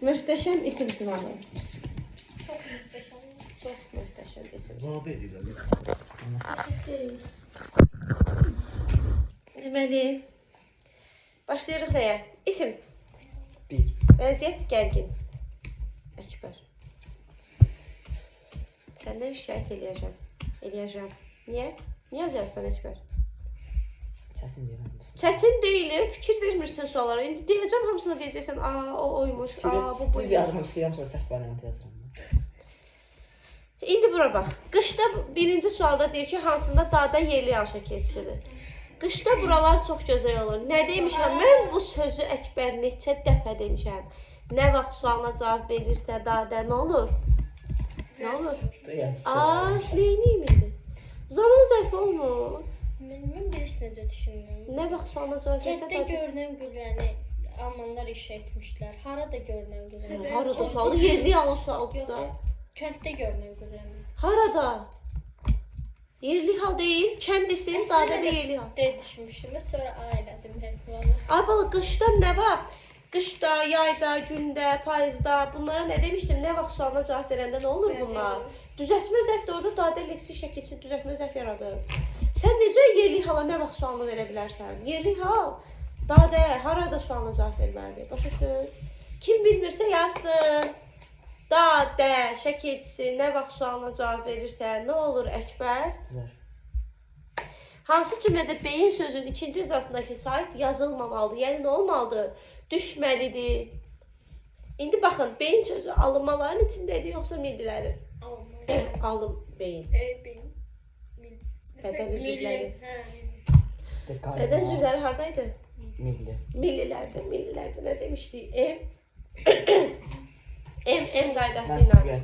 Möhtəşəm isim sınavı. Çok muhteşem. Çox möhtəşəm isim. Zadı edirlər. Teşekkür. Deməli, başlayırıq nəyə? İsim. 1. Vəziyyət gərgin. Əkbər. Səndən şikayət eləyəcəm. Niyə? Niyə yazarsan Əkbər? Çətin deyirəm. Çətin deyil, fikir vermirsən suallara. İndi deyəcəm, hamısına deyəcəksən, o oymuş, bu Düz yazıram, siləm, sonra səhv variantı yazıram. İndi bura bax. Qışda birinci sualda deyir ki, hansında dada yerli yaşa keçirir. Qışda buralar çox gözəl olur. Nə demişəm? Mən bu sözü Əkbər neçə dəfə demişəm. Nə vaxt sualına cavab verirsə dadə nə olur? Nə olur? Neyiniyim indi? Zaman zərfi olmur. Mən birisi necə düşündüm. Nə vaxt sualına cavab versə Kənddə görünən güləni almanlar iş etmişlər. Harada görünən güləni? Harada sualı? Yerli yalı sualdır da. Kənddə görünən güləni. Harada? Yerli hal deyil, kənd isim, dadə də yerli hal. De düşmüşüm və sonra ailədim hər planı. Ay bala, qışda nə vaxt? Qışda, yayda, gündə, payızda, bunlara nə demişdim? Nə vaxt sualına cavab verəndə nə olur bunlar? Düzəltmə zərf də orada dadə leksi şəkil üçün düzəltmə zərf yaradır. Sən necə yerli hala nə vaxt sualını verə bilərsən? Yerli hal, dadə, harada sualına cavab verməlidir? Başa düşün? Kim bilmirsə yazsın. Dadə, şəkilçisi, nə vaxt sualına cavab verirsə, nə olur Əkbər? Hansı cümlədə beyin sözünün ikinci icrasındakı sait yazılmamalıdır? Yəni nə olmalıdır? Düşməlidir. İndi baxın, beyin sözü alınmaların içindədir, yoxsa millilərin? Alın beyin. Bədən üzvləri. Bədən üzvləri haradaydı? Milli. Millilərdə nə demişdik? M qaydası ilə.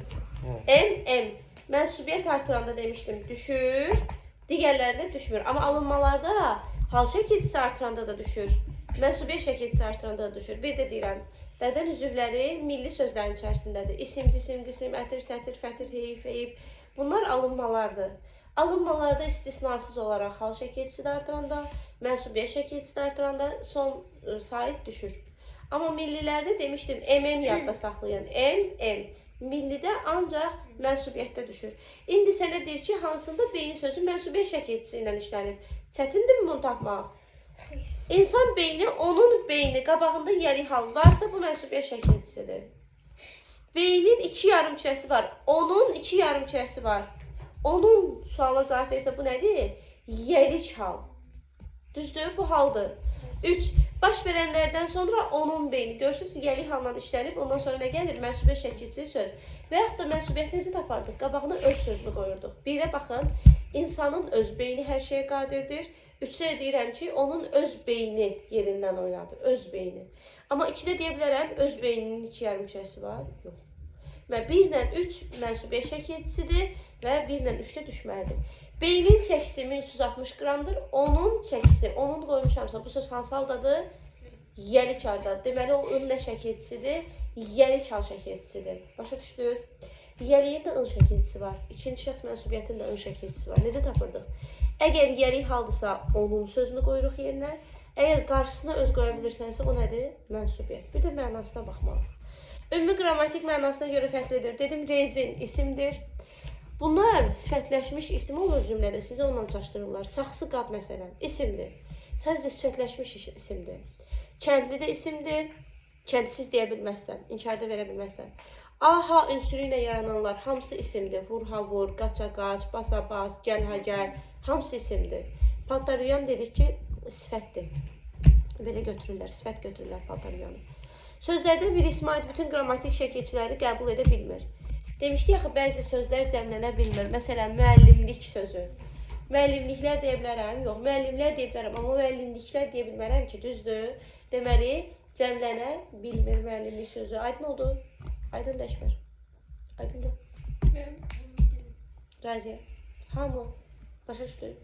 Mənsubiyyət artıranda demişdim, düşür. Digərlərində düşmür. Amma alınmalarda hal şəkilçisi artıranda da düşür. Mənsubiyyət şəkilçisi artıranda da düşür. Bir də deyirəm, bədən üzvləri milli sözlərin içərisindədir. İsim, cisim, qisim, ətir, sətir, fətir, heyif, eyib. Bunlar alınmalardır. Alınmalarda istisnasız olaraq hal şəkilçisi də artıranda, mənsubiyyət şəkilçisi də artıranda son sait düşür. Amma millilərdə demişdim, MM yadda saxlayın. M. Millidə ancaq mənsubiyyətdə düşür. İndi sənə deyir ki, hansında beyin sözü mənsubiyyət şəkilçisi ilə işlənir. Çətindir mi bunu tapmaq? İnsan beyni, onun beyni qabağında yəli hal varsa bu mənsubiyyət şəkilçisidir. Beynin iki yarım kürəsi var. Onun iki yarım kürəsi var. Onun suala cavab verirsə bu nədir? Yəlik hal. Düzdür? Bu haldır. 3. Baş verənlərdən sonra onun beyni. Görürsünüz, yəlik halla işlənib. Ondan sonra nə gəlir? Mənsubiyyət şəkilçisi söz. Və yaxud da mənsubiyyətinizi tapardıq. Qabağına öz sözünü qoyurduq. Birə baxın, insanın öz beyni hər şeyə qadirdir. 3-də deyirəm ki, onun öz beyni yerindən oynadır. Öz beyni. Amma 2-də deyə bilərəm, öz beyninin iki yarım kürəsi var. Yox. Və 1-lə 3 mənsubiyyət şəkilçisidir və 1-lə 3-də düşməlidir. Beynin çəkisi 1360 qramdır. Onun çəkisi, onun qoymuşamsa bu söz hansı haldadır? Yəlik haldadır. Deməli, o ın nə şəkilçisidir? Yəlik hal şəkilçisidir. Başa düşdünüz? Yəliyin də ın şəkilçisi var. İkinci şəxs mənsubiyyətin də ın şəkilçisi var. Necə tapırdıq? Əgər yəlik haldısa, onun sözünü qoyuruq yerinə. Əgər qarşısına öz qoya bilirsənsə, o nədir? Mənsubiyyət. Bir də mənasına baxmalıyıq. Ümumi qrammatik mənasına görə fərqlidir. Dedim, rezin isimdir. Bunlar sifətləşmiş isim olur cümlədə, sizə onunla çaşdırırlar. Saxsı qab məsələn, isimdir. Sadəcə sifətləşmiş isimdir. Kəndli də isimdir. Kəndsiz deyə bilməzsən, inkarda verə bilməzsən. Aha ünsürü ilə yarananlar hamısı isimdir. Vur ha vur, qaça qaç, basa bas, gəl ha gəl. Hamısı isimdir. Paltarüyan dedik ki, sifətdir. Belə götürürlər, sifət götürürlər paltarüyanı. Sözlərdən bir ismi bütün qrammatik şəkilçiləri qəbul edə bilmir. Demişdik axı, bəzi sözlər cəmlənə bilmir. Məsələn, müəllimlik sözü. Müəllimliklər deyə bilərəm? Yox, müəllimlər deyə bilərəm, amma müəllimliklər deyə bilmərəm ki, düzdür. Deməli, cəmlənə bilmir müəllimlik sözü. Aydın oldu? Aydın Əkbər. Aydındır. Raziyə. Hamı. Başa düşdü.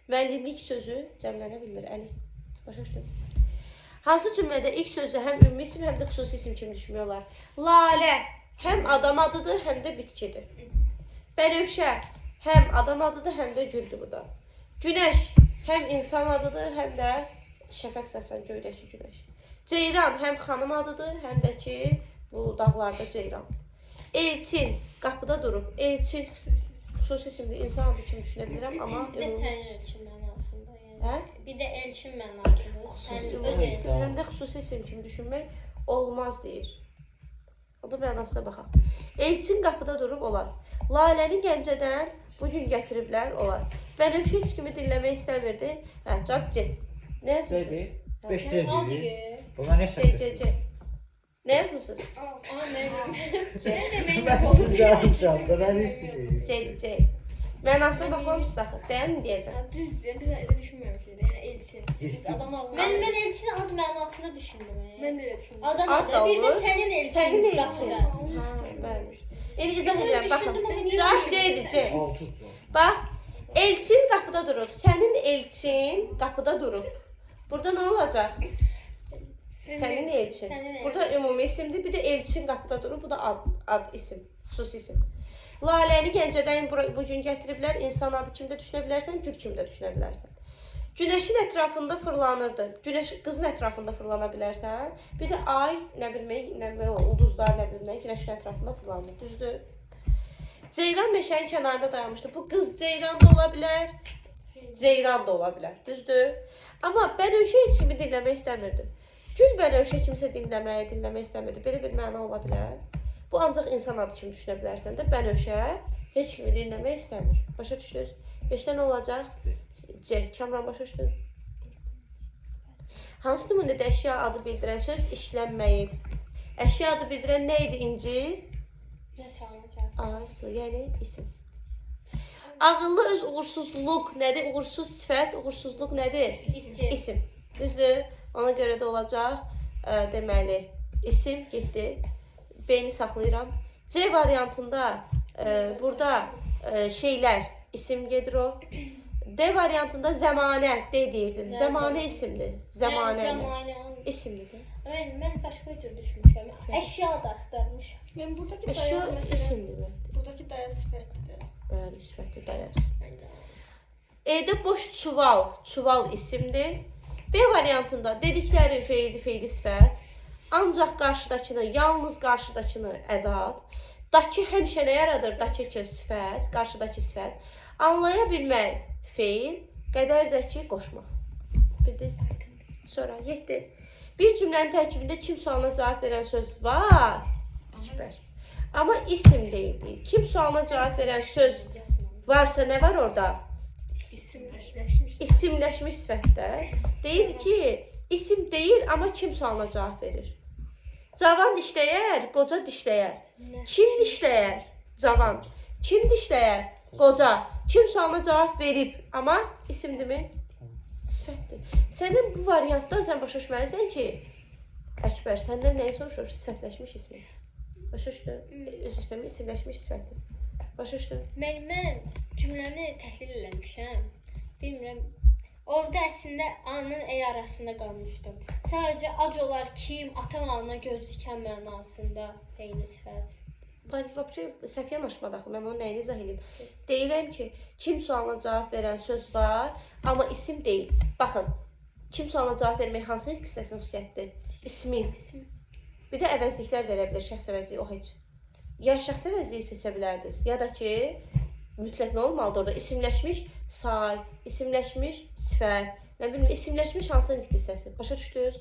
Müəllimlik sözü cəmlənə bilmir. Əli. Başa düşdü. Hansı cümlədə ilk sözü həm ümumi isim, həm də xüsusi isim kimi düşmüyorlar? Lalə. Həm adam adıdır, həm də bitkidir. Bənövşə həm adam adıdır, həm də güldür burada. Günəş həm insan adıdır, həm də şəfəq saçan göydəki günəş. Ceyran həm xanım adıdır, həm də ki bu dağlarda Ceyran. Elçin qapıda durub. Elçin xüsusi isimli insan adı kimi düşünə bilirəm, amma Bir də sənin elçin mənasında. Hə? Bir də elçin mənasında. Sənin öz elçin. Həm də xüsusi isim kimi düşünmək olmaz deyir. O da mənasına baxaq. Elçin qapıda durub olar. Laləni Gəncədən bu gün gətiriblər olar. Bənövşə heç kimi dinləmək istəmirdi. Hə, cavab C. Nə yazmışsınız? 5 Hadi deyil. ye. Buna ne C, satıyorsun? C, C. Nə yazmışsınız? Aa, mənim. Sən də Ben mənim. sizi almışam da ben isteyeyim. C, C. Mənasına baxmamışsınız axı. Deyən deyəcəm. Düzdür, biz elə düşünməmişik. Yəni elçin. Biz adam almaq. Mən elçinin ad mənasında düşündüm. Mən də elə düşündüm. Adam Ad da adı. Bir də olur. sənin elçin. Sənin elçin. qapıda. Ha, bəli. İndi izah edirəm, baxın. düşündüm, Cavab C-dir, C. 6 Bax, elçin qapıda durub. Sənin elçin qapıda durub. Burada nə olacaq? Sənin elçin. Sənin elçin. Burada ümumi isimdir, bir də elçin qapıda durub. Bu da ad isim, xüsusi isim. Laləni Gəncədən bu gün gətiriblər. İnsan adı kimi də düşünə bilərsən, gül kimi də düşünə bilərsən. Günəşin ətrafında fırlanırdı. Günəş qızın ətrafında fırlana bilərsən. Bir də ay, nə bilmək, ulduzlar, nə bilmək, günəşin ətrafında fırlanır. Düzdür? Ceyran meşənin kənarında dayanmışdı. Bu qız Ceyran da ola bilər, Ceyran da ola bilər. Düzdür? Amma Bənövşə heç kimi dinləmək istəmirdi. Gül Bənövşə kimsə dinləmək istəmirdi. Belə bir məna ola bilər. Bu ancaq insan adı kimi düşünə bilərsən də. Bənövşə heç kimi dinləmək istəmir. Başa düşdünüz? 5-də nə olacaq? C. Kamran başa düşdün? Hansı nümunədə əşya adı bildirən söz işlənməyib? Əşya adı bildirən nə idi İnci? Nə sağlayacaq? Yəni isim. Ağıllı öz uğursuzluq nədir? Uğursuz sifət, uğursuzluq nədir? İsim. İsim. Düzdür? Ona görə də olacaq. Deməli, isim getdi. B-ni saxlayıram. C variantında burada şeylər, isim gedir o. D variantında zəmanə deyirdin. Zəmanə isimdir. Zəmanə. İsimlidir. Mən başqa cür düşünmüşəm. Əşya da axtarmışam. Mən buradakı Əşya dayaz məsələn, isimlidir. buradakı dayaz sifətdir. Bəli, sifəti dayaq. E-də boş çuval isimdir. B variantında dediklərin feili sifət. Ancaq qarşıdakını, yalnız qarşıdakını ədat. Dakı həmişə nə yaradır? Dakı ki sifət, qarşıdakı sifət. Anlaya bilmək feil, qədərdəki qoşmaq. Bildiniz? Sonra 7. Bir cümlənin tərkibində kim sualına cavab verən söz var? Süper. Amma isim deyil. Kim sualına cavab verən söz varsa nə var orada? İsimləşmiş. İsimləşmiş sifətdə. Deyir ki, isim deyil, amma kim sualına cavab verir? Cavan dişləyər, qoca dişləyər. Kim dişləyər? Cavan. Kim dişləyər? Qoca. Kim sualına cavab verib, amma isimdirmi? Sifətdir. Sənin bu variantdan sən başa düşməlisən ki, Əkbər, səndən nəyi soruşur? Sifətləşmiş ismi. Başa düşdün? Üzr istəyirəm, isimləşmiş sifətdir. Başa düşdün? Mən cümləni təhlil eləmişəm. Bilmirəm. Orada əslində A-nın E arasında qalmışdım. Sadəcə ac olar kim, ata-ana göz dikən mənasında feil sifət. Vəbcə səhv yanaşma daxil, mən onun nəyini izah edeyim. Deyirəm ki, kim sualına cavab verən söz var, amma isim deyil. Baxın, kim sualına cavab vermək hansı hissəsinin xüsusiyyətdir? İsmin. Bir də əvəzliklər verə bilər, şəxs əvəzliyi, o heç. Ya şəxs əvəzliyi seçə bilərdiniz, ya da ki, mütləq nə olmalıdır orada? İsimləşmiş say, isimləşmiş sifət, nə bilmə, isimləşmiş hansı nitq hissəsi? Başa düşdünüz?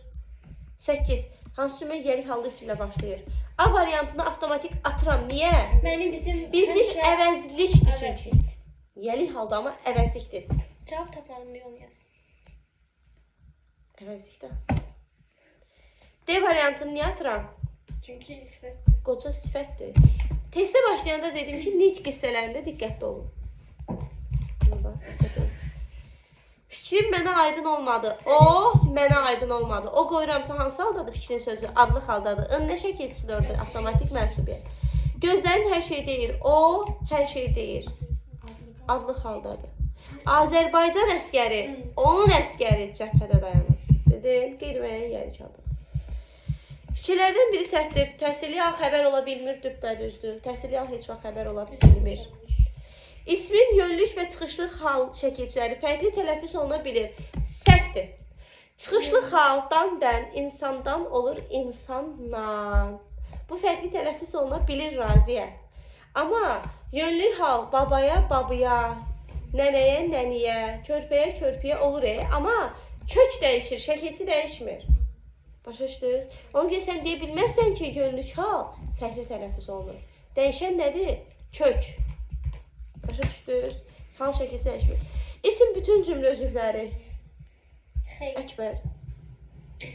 8. Hansı cümlə yəlik halda isimlə başlayır? A variantını avtomatik atıram. Niyə? Bizim əvəzlikdir çünki. Yəlik halda amma əvəzlikdir. Cavab tapmadım deyə onu yaz. Əvəzlikdə. D variantını niyə atıram? Çünki sifətdir. Qoca sifətdir. Testə başlayanda dedim ki, nitq hissələrində diqqətli olun. Fikrim mənə aydın olmadı. O mənə aydın olmadı. O qoyuramsa hansı haldadır fikrin sözü? Adlı haldadır. N nə şəkilçidir orada? Avtomatik mənsubiyyət. Gözlərin hər şey deyir. O hər şey deyir. Adlı haldadır. Azərbaycan əskəri, onun əskəri cəbhədə dayanır. Dedin, qeyri-müəyyən yəlik halda. Fikirlərdən biri səhvdir. Təhsili al xəbər ola bilmir, düzdür. Təhsili al heç vaxt xəbər ola bilmir. İsmin yönlük və çıxışlıq hal şəkilçiləri fərqli tələffüz oluna bilir. Səhvdir. Çıxışlı xaldan dən, insandan olur insandan. Bu fərqli tələffüz oluna bilir Raziyə. Amma yönlü hal babaya, babaya, nənəyə, nəniyə, körpəyə, körpəyə olur. Amma kök dəyişir, şəkilçi dəyişmir. Başa düşdünüz? Ona görə sən deyə bilməzsən ki, yönlü hal fərqli tələffüz olunur. Dəyişən nədir? Kök. Başa düşdünüz? Hal şəkilçi dəyişmir. İsim bütün cümlə üzvləri. Xeyr. Əkbər.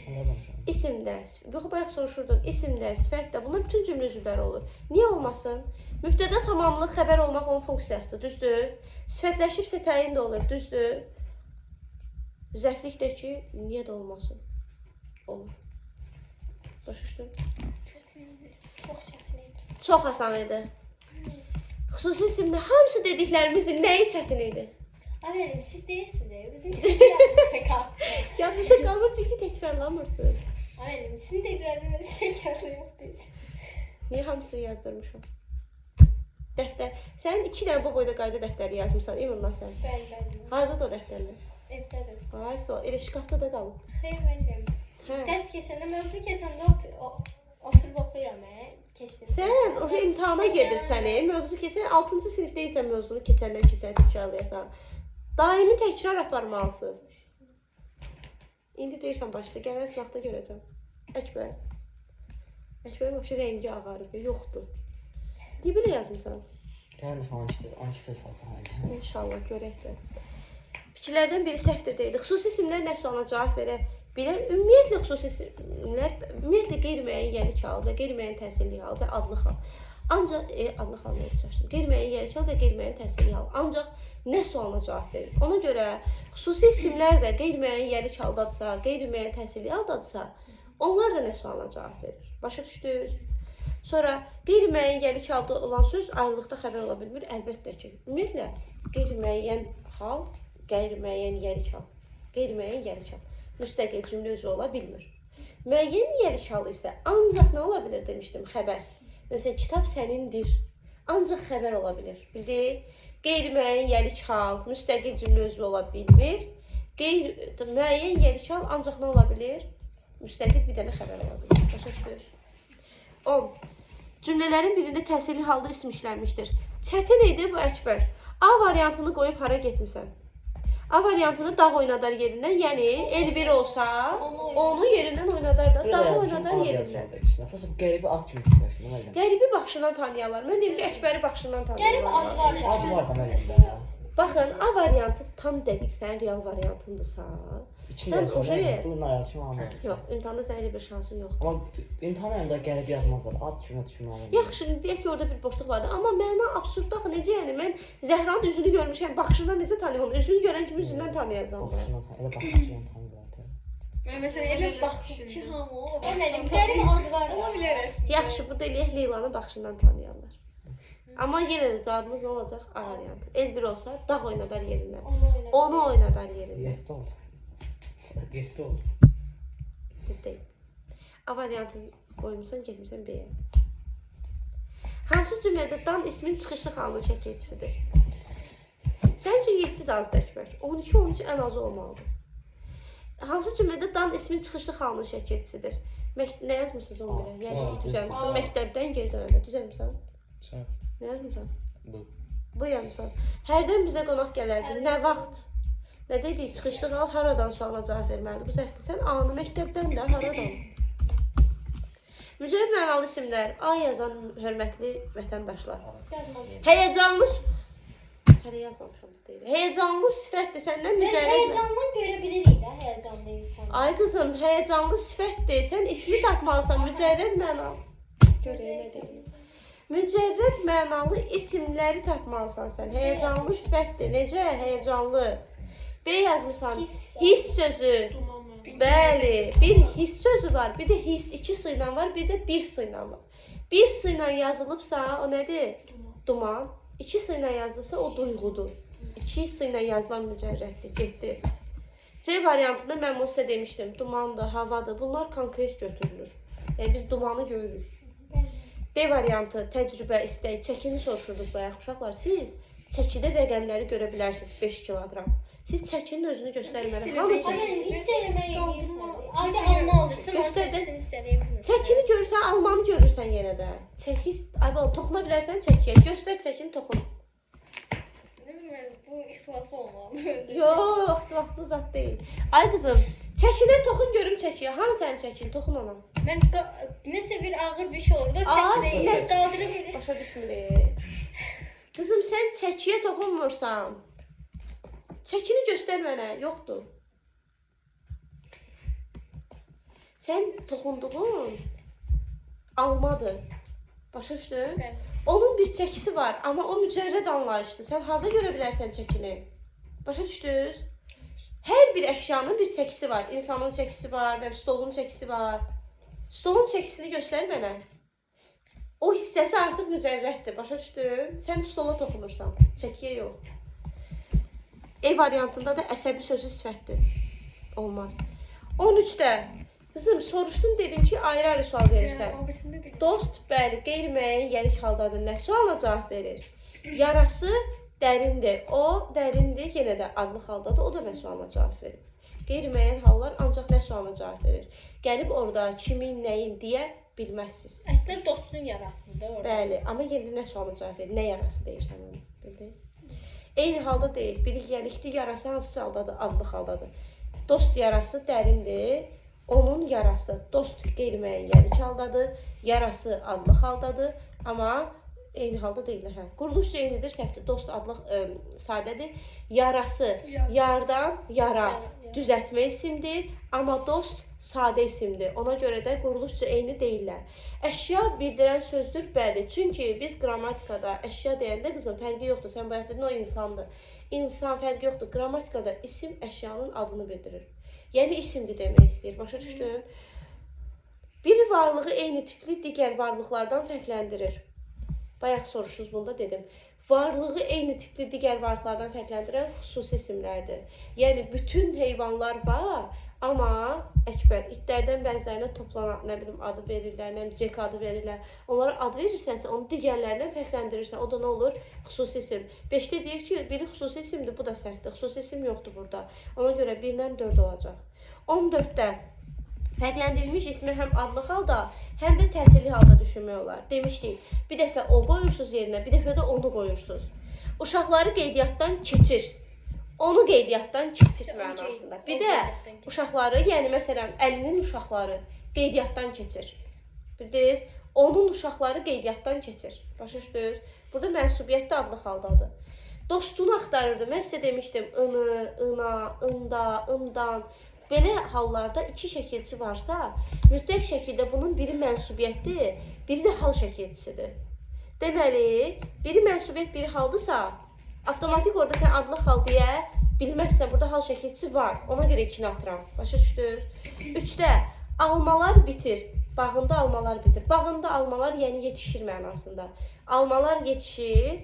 Anladım şu an. İsimdə, yox bayaq soruşurdun, isimdə, sifətdə, bunlar bütün cümlə üzvləri olur. Niyə olmasın? Mübtəda tamamlıq xəbər olmaq onun funksiyasıdır, düzdür? Sifətləşibsə təyin də olur, düzdür? Zəflikdə ki, niyə də olmasın? Olur. Başa düşdün? Çox çətin idi. Çox asan idi. Xüsusi isimdə hamısı dediklərimizin nəyi çətin idi? Əməlim, siz deyirsiniz, bizim yadımıza qalsın. Yadınızda qalmır çünki təkrarlamırsınız. Əməlim, sizin dedikləriniz təkrarlayırdınız. Niyə hamısını yazdırmışam? Dəftər. Sən 2 dənə bu boyda qayda dəftəri yazmışsan, İmınla sən. Bəli, bəli. Harada da o dəftərlər? Evdədir. Ay, elə şkafda da qalıb. Xeyr, mənim. Hə. Dərs keçəndə, mövzu keçəndə oturub oxuyuram, keçdim. Sən o imtahana gedirsən, mövzu keçən 6-cı sinif deyilsən mövzunu keçəndən təkrarlayasan. Daimi təkrar aparmalısınız. İndi deyirsən başda, gələn sınavda görəcəm. Əkbər. Əkbərin o rəngi ağarıb, yoxdur. Niyə belə yazmısan? Gələn dəfə anşifə salsam. İnşallah görək də. Fikirlərdən biri səhvdir deyildi. Xüsusi isimlər nə suala cavab verə bilər? Ümumiyyətlə xüsusi isimlər, ümumiyyətlə qeyri-müəyyən yəlik hal və qeyri-müəyyən təsirli hal və adlı hal. Ancaq adlı hal nə çalışdım? Qeyri-müəyyən yəlik hal və qeyri-müəyyən təsirli hal. Ancaq nə sualına cavab verir? Ona görə xüsusi isimlər də qeyri-müəyyən yəlik haldadırsa, qeyri-müəyyən təsirli haldadırsa, onlar da nə sualına cavab verir? Başa düşdünüz? Sonra qeyri-müəyyən yəlik halda olan söz ayrılıqda xəbər ola bilmir. Əlbəttə ki, ümumiyyətlə qeyri-müəyyən hal, qeyri-müəyyən yəlik hal, qeyri-müəyyən yəlik hal müstəqil cümlə üzrə ola bilmir. Müəyyən yəlik hal isə ancaq nə ola bilər demişdim, xəbər. Məsələn, kitab sənindir. Ancaq xəbər ola bilər. Bildik? Qeyri-müəyyən yəlik hal müstəqil cümlə üzrə ola bilmir. Müəyyən yəlik hal ancaq nə ola bilər? Müstəqil bir dənə xəbər ola bilər. Başa düşdünüz? 10. Cümlələrin birində təsirli halda isim işlənmişdir. Çətin idi bu Əkbər. A variantını qoyub hara getmisən? A variantını dağ oynadar yerindən, yəni Elbir olsa, onu yerindən oynadar da, dağ oynadar yerindən. Qəribə ad kimi çıxmışdı. Qəribi baxışından tanıyarlar. Mən deyim ki, Əkbəri baxışından Qərib tanıyarlar. ad var. Ad var da məndə. Baxın, A variantı tam dəqiq sənin real variantındırsa, sən oje... Bunun ayarı kimi anladım. Yox, imtahanda sənin elə bir şansın yox. Amma imtahan ayında qəribə yazmazlar. Ad kimi düşünməli. Yaxşı, deyək ki, orada bir boşluq vardı. Amma məna absurd axı, necə yəni? Mən Zəhranın üzünü görmüşəm, baxışından necə tanıyım onu? Üzünü görən kimi üzündən tanıyacam. Baxışından elə baxışından tanıyırlar. Mən məsələn elə baxdım ki, hamı o. Əməlim, qərib ad var. Ola bilər əslində. Yaxşı, burada eləyək Leylanı baxışından tanıyarlar. Amma yenə də cavabımız nə olacaq? A variantı. Elbir olsa, dağ oynadar yerindən. Onu oynadar yerindən. Yetdi oldu. Yetdi oldu. Biz deyil. A variantını qoymuşsan, getmişsən B-yə. Hansı cümlədə dan ismin çıxışlı halının şəkilçisidir? Sənin üçün 7 dansı Əkbər. 12-13 ən azı olmalıdır. Hansı cümlədə dan ismin çıxışlı halının şəkilçisidir? Nə yazmışsınız 11-ə? Yəni düzəlmişsən, məktəbdən geri dönəndə düzəlmişsən? Nə yazmışsan? Bu yazmışsan. Hərdən bizə qonaq gələrdi. Nə vaxt? Nə dedik? Çıxışlı hal haradan sualına cavab verməlidir? Bu səhvdir. Sən A-nı məktəbdən də haradan? Mücərrəd mənalı isimlər. A yazan hörmətli vətəndaşlar. Yazmamışam. Həyəcanlı... Hələ yazmamışam bu deyil. Həyəcanlı sifətdir. Səndən mücərrəd... Həyəcandan görə bilirik də, həyəcanlı insan. Ay qızım, həyəcanlı sifətdir. Sən ismi tapmalısan. Mücərrəd mənalı... Görək nə deyil. Mücərrəd mənalı isimləri tapmalısan sən. Həyəcanlı sifətdir. Necə? Həyəcanlı. B yazmışsan. Hiss sözü. Bəli. Bir hiss sözü var. Bir də hiss 2 sıyla var. Bir də 1 sıyla var. 1 sıyla yazılıbsa o nədir? Duman. 2 sıyla yazılıbsa o duyğudur. 2 sıyla yazılan mücərrəddir. Getdi. C variantında mən bunu sizə demişdim. Dumandır, havadır. Bunlar konkret götürülür. Yəni biz dumanı görürük. D variantı təcrübə, istək, çəkini soruşurdunuz bayaq uşaqlar. Siz çəkidə rəqəmləri görə bilərsiniz. 5 kiloqram. Siz çəkinin özünü göstərmərəm. Hiss Hamı eləmək. çək. Ay, hiss eləmək eləyirsən. Ayda Hiss alma alırsan, onun Göstər də. çəkisini hiss eləyə bilmirsən. Çəkini görürsən, almanı görürsən yenə də. Çəki, ay bala, toxuna bilərsən çəkiyə. Göstər çəkini toxun. Ne bileyim bu ifafe olmalı. Yox, vaxtlı zat deyil. Ay qızım, çəkinə toxun görüm çəkiyə. Hanı sənin çəkin? Toxun ona. Mən nəsə bir ağır bir şey oldu, Aa, çəkini nə- qaldıra bilir. Başa düşmürük. Qızım, sən çəkiyə toxunmursan. Çəkini göstər mənə, yoxdur. Sən toxunduğun almadır. Başa düşdün? Bəli. Onun bir çəkisi var, amma o mücərrəd anlayışdır. Sən harda görə bilərsən çəkini? Başa düşdünüz? Hər bir əşyanın bir çəkisi var. İnsanın çəkisi var, stolun çəkisi var. Stolun çəkisini göstər mənə. O hissəsi artıq mücərrəddir. Başa düşdün? Sən stola toxunursan, çəkiyə yox. E variantında da əsəbi sözü sifətdir. Olmaz. 13-də qızım soruşdun, dedim ki, ayrı-ayrı sual verirsən. O birisini de biliyorum. Dost, bəli, qeyri-müəyyən yenik haldadır. Nə sualına cavab verir? Yarası dərindir. O dərindir, yenə də adlı haldadır. O da nə sualına cavab verir? Qeyri-müəyyən hallar ancaq nə sualına cavab verir? Gəlib orada kimin, nəyin deyə bilməzsiniz. Əslində dostun yarasında orada. Bəli, amma yenə nə sualına cavab verir? Nə yarası deyirsən onu? Bildin? Eyni halda deyil. Bilik yenikdir, yarası hansı haldadır? Adlı haldadır. Dost yarası dərindir. Onun yarası dost qeyri-müəyyən yenik haldadır. Yarası adlı haldadır. Amma eyni halda deyirlər. Hə. Quruluşca eynidir, səhvdir. Dost adlı sadədir. Yarası yardan yara düzəltmə isimdir. Amma dost sadə isimdir. Ona görə də quruluşca eyni deyirlər. Əşya bildirən sözdür, bəli. Çünki biz qrammatikada əşya deyəndə qızım fərqi yoxdur. Sən bayaq dedin o insandır. İnsan fərqi yoxdur. Qrammatikada isim əşyanın adını bildirir. Yəni isimdir demək istəyir. Başa düşdün? Bir varlığı eyni tipli digər varlıqlardan fərqləndirir. Bayaq soruşdunuz, bunda dedim. Varlığı eyni tipli digər varlıqlardan fərqləndirən xüsusi isimlərdir. Yəni bütün heyvanlar var, amma Əkbər, itlərdən bəzilərinə toplanan, nə bilim, adı verirlər, nə bilim, cek adı verirlər. Onlara ad verirsənsə, onu digərlərindən fərqləndirirsən. O da nə olur? Xüsusi isim. 5-də deyir ki, biri xüsusi isimdir, bu da səhvdir. Xüsusi isim yoxdur burada. Ona görə 1-dən 4 olacaq. 14-də fərqləndirilmiş ismi həm adlı halda, həm də təsirli halda düşünmək olar. Demişdik, bir dəfə o qoyursunuz yerinə, bir dəfə də onu qoyursunuz. Uşaqları qeydiyyatdan keçir. Onu qeydiyyatdan keçir mənasında. Bir də uşaqları, yəni məsələn, Əlinin uşaqları qeydiyyatdan keçir. Bildiniz? Onun uşaqları qeydiyyatdan keçir. Başa düşdünüz? Burada mənsubiyyət də adlı haldadır. Dostunu axtarırdı. Mən sizə demişdim, ını, ına, ında, ından. Belə hallarda iki şəkilçi varsa, mütləq şəkildə bunun biri mənsubiyyətdir, biri də hal şəkilçisidir. Deməli, biri mənsubiyyət, biri haldısa, avtomatik orada sən adlı hal deyə bilməzsən, burada hal şəkilçisi var. Ona görə 2-ni atıram. Başa düşdünüz? 3-də almalar bitir. Bağında almalar bitir. Bağında almalar yəni yetişir mənasında. Almalar yetişir.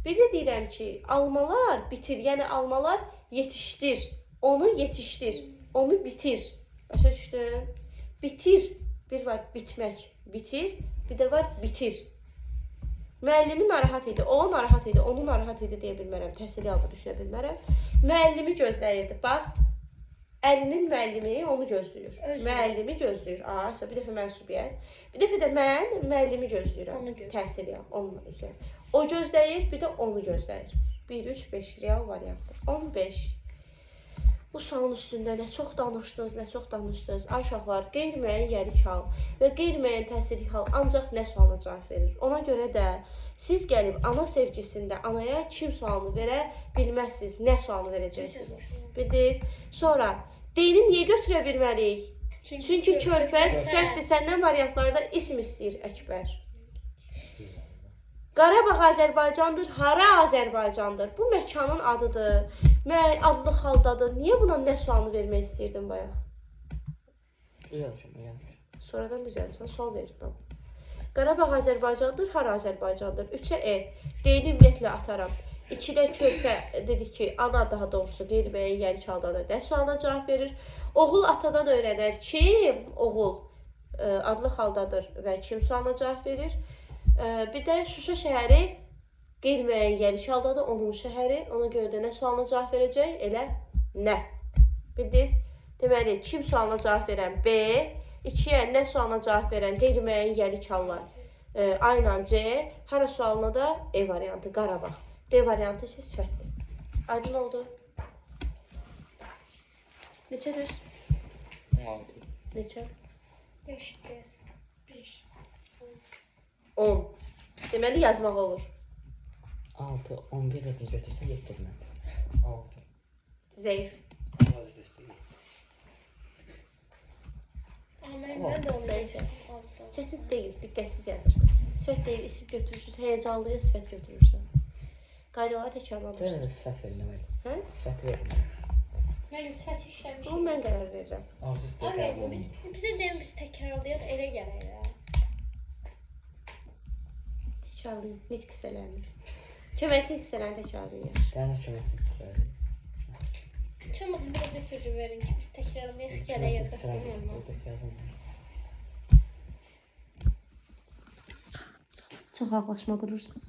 Bir də deyirəm ki, almalar bitir, yəni almalar yetişdir. Onu yetişdir. Onu bitir. Başa düşdün? Bitir. Bir var bitmək, bitir. Bir də var bitir. Müəllimi narahat idi, o narahat idi, onu narahat idi deyə bilmərəm. Təhsili halda düşünə bilmərəm. Müəllimi gözləyirdi. Bax, Əlinin müəllimi onu gözləyir. Müəllimi gözləyir. Bir dəfə mənsubiyyət. Bir dəfə də mən müəllimi gözləyirəm. Təhsili hal, onunla üzrə. O gözləyir, bir də onu gözləyir. 1, 3, 5 real variantdır. 15. Bu sualın üstündə nə çox danışdınız, nə çox danışdınız. Ay uşaqlar, qeyri-müəyyən yenik hal və qeyri-müəyyən təsirli hal ancaq nə sualına cavab verir. Ona görə də siz gəlib ana sevgisində anaya kim sualını verə bilməzsiniz, nə sualını verəcəksiniz. Bildiniz? Sonra, deyini niyə götürə bilməliyik? Çünki körpə sifətdir, səndən variantlarda isim istəyir Əkbər. Qarabağ Azərbaycandır, hara Azərbaycandır? Bu məkanın adıdır, adlı haldadır. Niyə buna nə sualını vermək istəyirdin bayaq? Sonradan düzəlmişsən, sual verirdim. Qarabağ Azərbaycandır, hara Azərbaycandır? 3-ə E, deyini ümumiyyətlə atarım. 2-də körpə dedik ki, ana daha doğrusu qeyri-müəyyən yenik haldadır. Nə sualına cavab verir? Oğul atadan öyrənər. Kim? Oğul adlı haldadır və kim sualına cavab verir? Bir də Şuşa şəhəri Qeyri-müəyyən gəliş haldadır onun şəhəri. Ona görə də nə sualına cavab verəcək? Elə nə. Bildiniz? Deməli, kim sualına cavab verən B, 2-yə nə sualına cavab verən qeyri-müəyyən gəliş hallar A ilə C, hara sualına da E variantı, Qarabağ. D variantı isə sifətdir. Aydın oldu. Neçə düz? 16. Neçə? 5 deyəsən. 10. Deməli, yazmaq olur. 6, 11 də düz götürsən 7 mən. 6. Zəif. Mən də onu Zəif. deyəcəm. Çətin deyil, diqqətsiz yazırsınız. Sifət deyil, isim götürürsünüz, həyəcanlıya sifət götürürsən. Qaydaları təkrarlandırsınız. Dönə sifət verin demək. Hə? Sifət verin. Mən sifəti işləmişəm. Bunu mən qərar verirəm. Artı üstə Abi, qəbul olunur. bizə deyim, biz təkrarlayaq, elə gələk ya. Təkrarlayın, nitq hissələrini. Köməkli hissələrini təkrarlayın. Dənə köməksin. Heç olmasa biraz ipucu verin ki, biz təkrarlayaq, gələk yazaq. Çox ağlaşma qurursunuz.